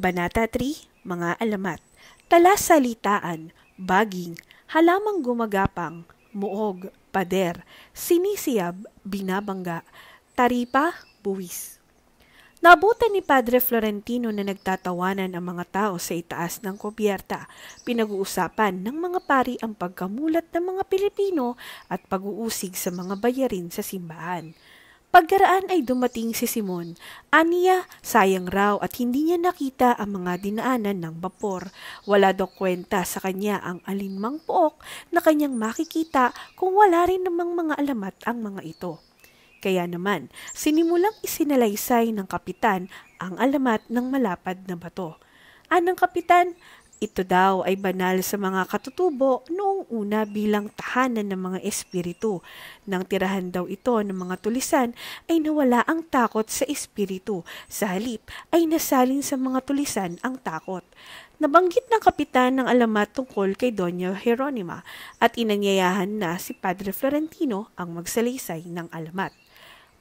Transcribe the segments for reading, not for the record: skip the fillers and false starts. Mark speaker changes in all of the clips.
Speaker 1: Kabanata 3, Mga Alamat. Talasalitaan, baging, halamang gumagapang, muog, pader, sinisiyab, binabangga, taripa, buwis. Nabutan ni Padre Florentino na nagtatawanan ang mga tao sa itaas ng kubyerta. Pinag-uusapan ng mga pari ang pagkamulat ng mga Pilipino at pag-uusig sa mga bayarin sa simbahan. Pagkaraan ay dumating si Simon. Aniya, sayang raw at hindi niya nakita ang mga dinaanan ng bapor. Wala daw kwenta sa kanya ang alinmang pook na kanyang makikita kung wala rin namang mga alamat ang mga ito. Kaya naman, sinimulang isinalaysay ng kapitan ang alamat ng malapad na bato. Anong kapitan? Ito daw ay banal sa mga katutubo noong una bilang tahanan ng mga espiritu. Nang tirahan daw ito ng mga tulisan ay nawala ang takot sa espiritu. Sa halip ay nasalin sa mga tulisan ang takot. Nabanggit ng kapitan ng alamat tungkol kay Doña Jeronima at inanyayahan na si Padre Florentino ang magsalaysay ng alamat.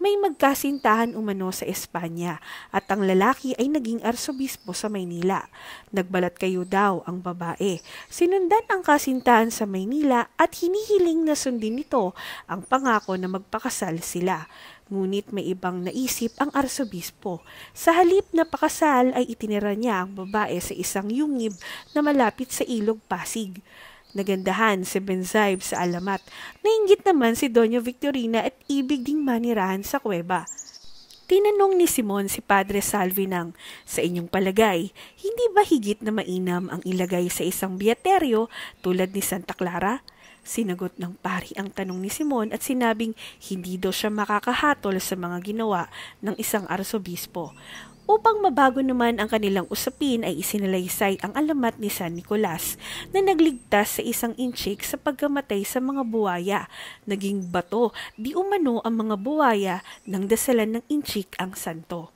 Speaker 1: May magkasintahan umano sa Espanya at ang lalaki ay naging arsobispo sa Maynila. Nagbalat kayo daw ang babae. Sinundan ang kasintahan sa Maynila at hinihiling na sundin nito ang pangako na magpakasal sila. Ngunit may ibang naisip ang arsobispo. Sa halip na pakasal ay itinira niya ang babae sa isang yungib na malapit sa ilog Pasig. Nagandahan si Benzaib sa alamat. Nainggit naman si Doña Victorina at ibig ding manirahan sa kuweba. Tinanong ni Simon si Padre Salvi ng, sa inyong palagay, hindi ba higit na mainam ang ilagay sa isang biyateryo tulad ni Santa Clara? Sinagot ng pari ang tanong ni Simon at sinabing hindi daw siya makakahatol sa mga ginawa ng isang arsobispo. Upang mabago naman ang kanilang usapin ay isinalaysay ang alamat ni San Nicolas na nagligtas sa isang inchik sa pagkamatay sa mga buwaya. Naging bato, di umano ang mga buwaya nang dasalan ng inchik ang santo.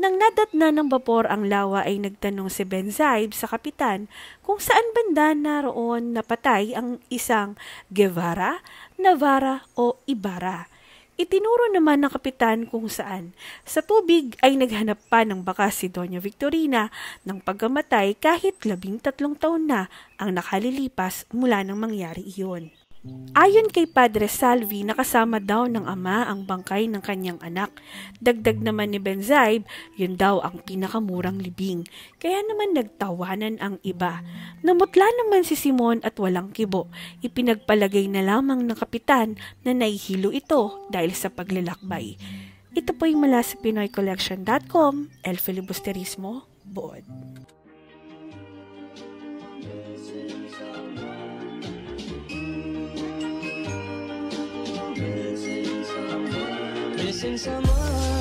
Speaker 1: Nang nadatna ng bapor ang lawa ay nagtanong si Benzaib sa kapitan kung saan banda naroon napatay ang isang Guevara, Navarra o Ibarra. Itinuro naman ng kapitan kung saan. Sa tubig ay naghanap pa ng bakas si Doña Victorina ng pagkamatay kahit 13 taon na ang nakalilipas mula nang mangyari iyon. Ayon kay Padre Salvi, nakasama daw ng ama ang bangkay ng kanyang anak. Dagdag naman ni Benzaib, yun daw ang pinakamurang libing. Kaya naman nagtawanan ang iba. Namutla naman si Simon at walang kibo. Ipinagpalagay na lamang ng kapitan na naihilo ito dahil sa paglalakbay. Ito po'y mula sa PinoyCollection.com, El Filibusterismo, Board.
Speaker 2: Missing someone